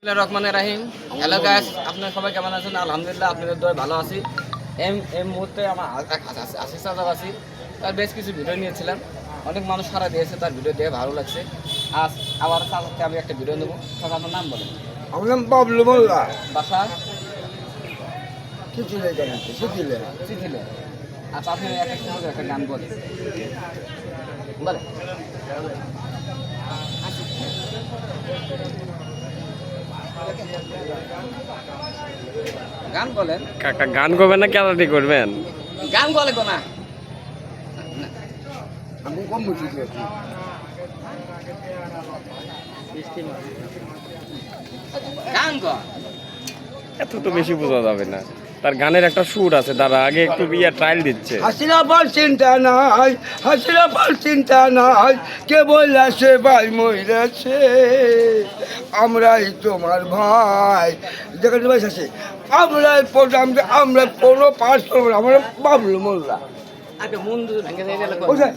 রহমানের রাহিম। Hello guys, আপনারা সবাই কেমন আছেন? আলহামদুলিল্লাহ আপনাদের দোয়ায় ভালো আছি। এই মুহূর্তে আমার আশিস আজাদ আছি। তার বেশ কিছু ভিডিও নিয়েছিলাম, অনেক মানুষ সারা দিয়েছে, তার ভিডিও দিয়ে ভালো লাগছে। আজ আবার চাচাকে আমি একটা ভিডিও নেবো। চাচা আপনার নাম বলেন। আমার নাম বাবলু মোল্লা। বাসা চিঠিলে চিঠিলে। আচ্ছা, আপনি একটা গান বলেন বলে। গান বলেন। কাকা গান করবেন না ক্যারাটি করবেন? গান বলে কোনা আমি কম বুঝি গান কর। এত তো বেশি বোঝা যাবে না, তার গানের একটা সুর আছে, তারা আগে একটু ট্রায়াল দিচ্ছে। হাসিনা পাল চিন্তা নাই, হাসিনা পাল চিন্তা নাই, কে বলছে ভাই মহিলাছে, আমরাই তোমার ভাই। যেখানে ভাই আছে আমরাই আমরা কোনো পাস করবো না। আমরা বাবলু মোল্লা। আগে মন ভেঙে কোথায়?